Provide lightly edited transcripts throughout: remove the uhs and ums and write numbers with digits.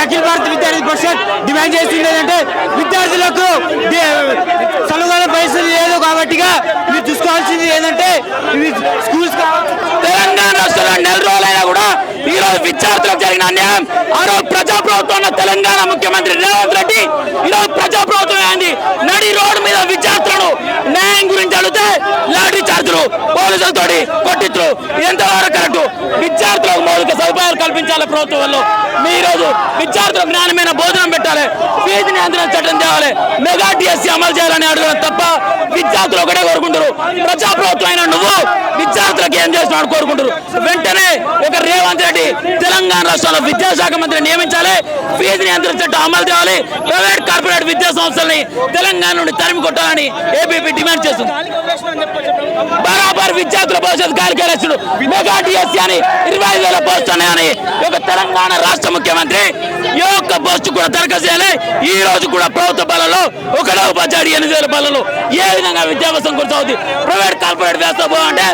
అఖిల భారత విద్యార్థి పరిషత్ డిమాండ్ చేస్తుంది ఏంటంటే విద్యార్థులకు సలుగాల పరిస్థితి లేదు కాబట్టిగా మీరు చూసుకోవాల్సింది ఏంటంటే స్కూల్స్ తెలంగాణ రాష్ట్రంలో నెల రోజులైనా కూడా ఈ రోజు విద్యార్థులకు జరిగిన అన్యాయం ఆ రోజు ప్రజాప్రభుత్వం తెలంగాణ ముఖ్యమంత్రి రేవంత్ రెడ్డి ఈ రోజు ప్రజాప్రభుత్వం అయింది నడి రోడ్డు మీద విద్యార్థులను న్యాయం గురించి అడిగితే లాఠీ చార్జులు పోలీసులతో కొట్టించు ఎంతవరకు కరెక్ట్ విద్యార్థులకు మౌలిక సదుపాయాలు కల్పించాలి ప్రభుత్వంలో ఈ రోజు విద్యార్థులకు జ్ఞానమైన భోజనం పెట్టాలి ఫీజు నియంత్రణ చట్టం తేవాలి మెగా డిఎస్సీ అమలు చేయాలని అడగడం తప్ప విద్యార్థులు ఒకటే కోరుకుంటారు ప్రజాప్రభుత్వం అయినా నువ్వు విద్యార్థులకు ఏం చేస్తున్నావు కోరుకుంటారు వెంటనే ఒక రేవంత్ రెడ్డి తెలంగాణ రాష్ట్రంలో విద్యాశాఖ మంత్రి నియమించాలి ఫీజు నియంత్రణ చట్టం అమలు చేయాలి ప్రైవేట్ కార్పొరేట్ విద్యా సంస్థల్ని తెలంగాణ నుండి తరిమి కొట్టాలని ఏబీపీ డిమాండ్ చేస్తుంది బరాబర్ విద్యార్థుల భవిష్యత్తు కార్యక్రమాలు మెగా డిఎస్సీ అని 25,000 పోస్టులు ఉన్నాయని ఒక తెలంగాణ రాష్ట్ర ముఖ్యమంత్రి ఈ ఒక్క పోస్టు కూడా దరఖాస్తు చేయాలి ఈ రోజు కూడా ప్రభుత్వ బలలో 1 ఉపాధ్యాయుడు 8,000 బలలో ఏ విధంగా విద్యాభ్యాసం కొనసాగుతుంది ప్రైవేట్ కార్పొరేట్ వ్యవస్థ పోవాలంటే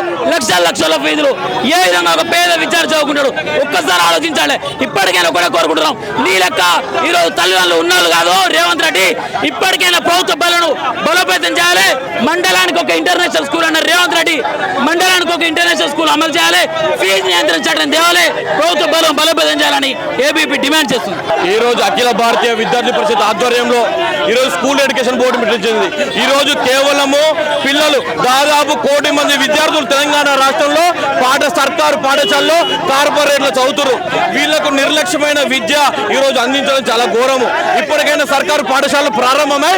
లక్షల ఫీజులు ఏ విధంగా ఒక పేద విద్యార్థి చదువుకుంటాడు ఒక్కసారి ఆలోచించాలి ఇప్పటికైనా కూడా కోరుకుంటున్నాం నీ లెక్క ఈ రోజు తల్లిదండ్రులు ఉన్నాళ్ళు కాదు రేవంత్ రెడ్డి ఇప్పటికైనా ప్రభుత్వ బలను బలోపేతం చేయాలి మండలానికి ఒక ఇంటర్నేషనల్ స్కూల్ అన్న రేవంత్ రెడ్డి మండలానికి ఒక ఇంటర్నేషనల్ స్కూల్ అమలు చేయాలి ఫీజు నియంత్రణ చట్టం తేవాలి ప్రభుత్వ బలం బలోపేతం చేయాలని ఏబీపీ డిమాండ్ చేస్తుంది ఈ రోజు అఖిల భారతీయ విద్యార్థి పరిషత్ ఆధ్వర్యంలో ఈ రోజు స్కూల్ ఎడ్యుకేషన్ బోర్డు పెట్టించింది ఈ రోజు కేవలము పిల్లలు దాదాపు 1 కోటి మంది విద్యార్థులు తెలంగాణ రాష్ట్రంలో సర్కారు పాఠశాలలో కార్పొరేట్లో చదువుతున్నారు వీళ్లకు నిర్లక్ష్యమైన విద్య ఈ రోజు అందించడం చాలా ఘోరము ఇప్పటికైనా సర్కారు పాఠశాలలు ప్రారంభమై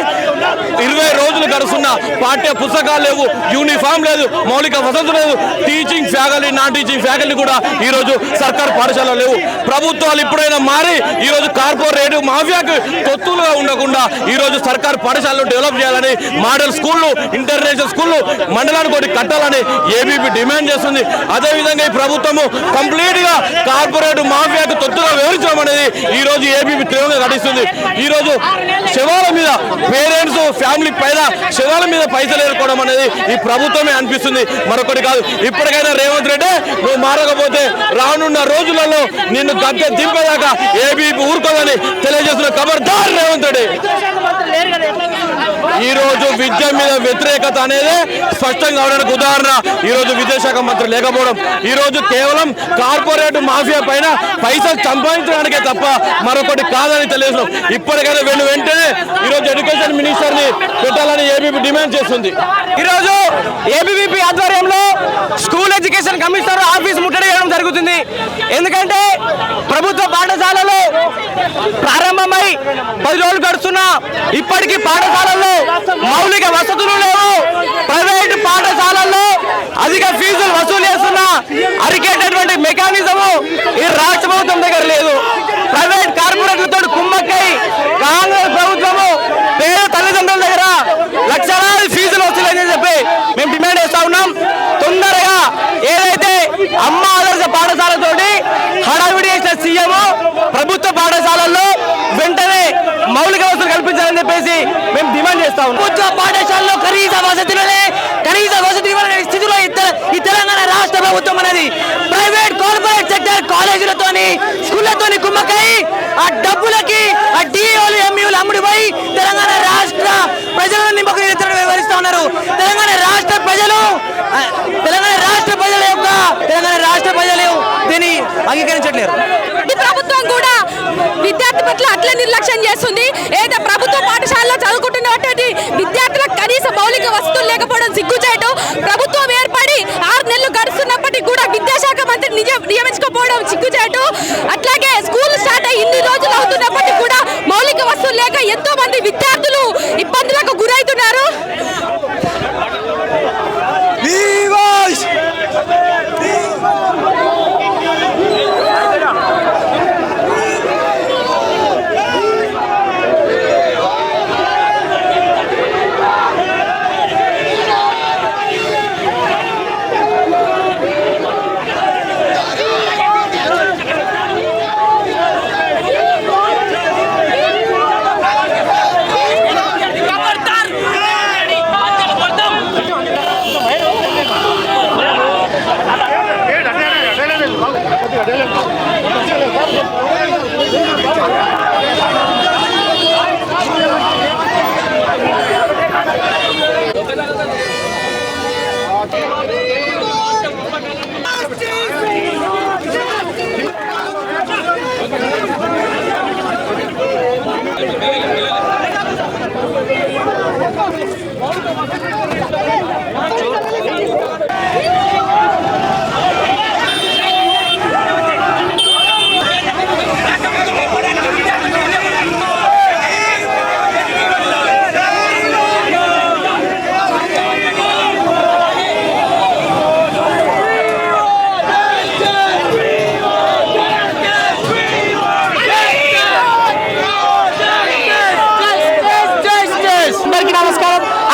20 రోజులు గడుస్తున్న పాఠ్య పుస్తకాలు లేవు యూనిఫామ్ లేదు మౌలిక వసతులు లేదు teaching faculty non teaching faculty కూడా ఈ రోజు సర్కారు పాఠశాలలు లేవు ప్రభుత్వాలు ఇప్పుడైనా మారి ఈ రోజు కార్పొరేట్ మాఫియాకు తొత్తులుగా ఉండకుండా ఈ రోజు సర్కారు పాఠశాలను డెవలప్ చేయాలని మోడల్ స్కూళ్ళు ఇంటర్నేషనల్ స్కూళ్ళు మండలానికి ఒకటి కట్టాలని ఏబీపీ డిమాండ్ చేస్తుంది అదేవిధంగా ఈ ప్రభుత్వము కంప్లీట్ గా కార్పొరేట్ మాఫియాకు తొత్తుగా వివరించడం అనేది ఈ రోజు ఏబీపీ తీవ్రంగా ఘటిస్తుంది ఈ రోజు శవాల మీద పేరెంట్స్ ఫ్యామిలీ పైన శవాల మీద పైసలు ఏర్పడడం అనేది ఈ ప్రభుత్వమే అనిపిస్తుంది మరొకటి కాదు ఇప్పటికైనా రేవంత్ రెడ్డి నువ్వు మారకపోతే రానున్న రోజులలో నిన్ను గద్దె దింపేదాకా ఏబీపీ ఊరుకోదని తెలియజేస్తున్న ఖబర్దార్ రేవంత్ రెడ్డి ఈ రోజు విద్య మీద వ్యతిరేకత అనేది స్పష్టంగా అవడానికి ఉదాహరణ ఈ రోజు విద్యాశాఖ మంత్రి లేకపోవడం ఈ రోజు కేవలం కార్పొరేట్ మాఫియా పైన పైసలు సంపాదించడానికే తప్ప మరొకటి కాదని తెలియజేస్తున్నాం ఇప్పటికైనా వెంటనే ఈ రోజు ఎడ్యుకేషన్ మినిస్టర్ ని పెట్టాలని ఏబీపీ డిమాండ్ చేస్తుంది ఈ రోజు ఏబీవీపీ ఆధ్వర్యంలో స్కూల్ ఎడ్యుకేషన్ కమిషనర్ ఆఫీస్ ముట్టడి చేయడం జరుగుతుంది ఎందుకంటే ప్రభుత్వ పాఠశాలలో ప్రారంభమై 10 రోజులు గడుస్తున్నా ఇప్పటికీ పాఠశాలల్లో మౌలిక వసతులు లేవు ప్రైవేట్ పాఠశాలల్లో అధిక ఫీజులు వసూలు చేస్తున్నా అరికేటటువంటి మెకానిజము ఈ రాష్ట్ర ప్రభుత్వం దగ్గర లేదు ప్రైవేట్ కార్పొరేట్లతో కుమ్మక్కై కాంగ్రెస్ ప్రభుత్వము పేద తల్లిదండ్రుల దగ్గర లక్షలాది ఫీజులు వసూలని చెప్పి మేము డిమాండ్ చేస్తా ఉన్నాం తొందరగా ఏదైతే అమ్మ ఆదర్శ పాఠశాలతోటి హడావిడి చేసిన సీఎం ప్రభుత్వ పాఠశాలల్లో వెంటనే మౌలిక వసతులు కల్పించాలని చెప్పేసి మేము డిమాండ్ చేస్తా ఉన్నాం ప్రభుత్వ పాఠశాలలో కనీస వసతి ఇవ్వలేని స్థితిలో ఈ తెలంగాణ రాష్ట్ర ప్రభుత్వం అనేది ప్రైవేట్ కార్పొరేట్ సెక్టర్ కాలేజీలతోని స్కూళ్లతోని కుమ్మకై ఆ డబ్బులకి ఆ డిఓలు ఎంఈలు అమ్ముడిపోయి తెలంగాణ రాష్ట్ర ప్రజలను నిమ్మకు వివరిస్తా ఉన్నారు తెలంగాణ రాష్ట్ర ప్రజలు దీన్ని అంగీకరించట్లేరు ప్రభుత్వం కూడా విద్యార్థి పట్ల అట్లే నిర్లక్ష్యం చేస్తుంది ఏదైతే ప్రభుత్వ పాఠశాలలో చదువుకుంటున్నటువంటి విద్యార్థులకు కనీస మౌలిక వసతులు లేకపోవడం సిగ్గుచేటు ప్రభుత్వం ఏర్పడి 6 నెలలు గడుస్తున్నప్పటికీ కూడా విద్యాశాఖ మంత్రి నియమించుకోకపోవడం సిగ్గుచేటు అట్లాగే స్కూల్ స్టార్ట్ అయ్యి ఇన్ని రోజులు అవుతున్నప్పటికీ కూడా మౌలిక వసతులు లేక ఎంతో మంది విద్యార్థులు ఇబ్బందులకు గురవుతున్నారు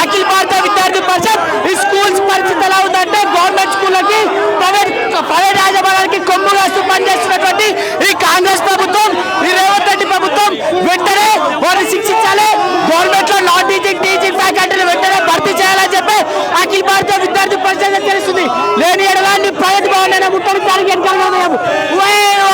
అఖిల భారత విద్యార్థి పరిషత్ ఈ స్కూల్స్ పరిస్థితి ఎలా ఉందంటే గవర్నమెంట్ స్కూళ్ళకి ప్రైవేట్ యాజమాన్యానికి కొమ్ము కాస్తూ పనిచేస్తున్నటువంటి ఈ కాంగ్రెస్ ప్రభుత్వం, ఈ రేవంత్ రెడ్డి ప్రభుత్వం వెంటనే వారిని శిక్షించాలి. గవర్నమెంట్ లో నాన్ టీచింగ్ ఫ్యాకల్టీని వెంటనే భర్తీ చేయాలని చెప్పి అఖిల భారత విద్యార్థి పరిషత్ తెలుస్తుంది. లేని ఎడలాన్ని ప్రైవేట్ భవన్ ముట్టడానికి దానికి వెనకాల అడుగులు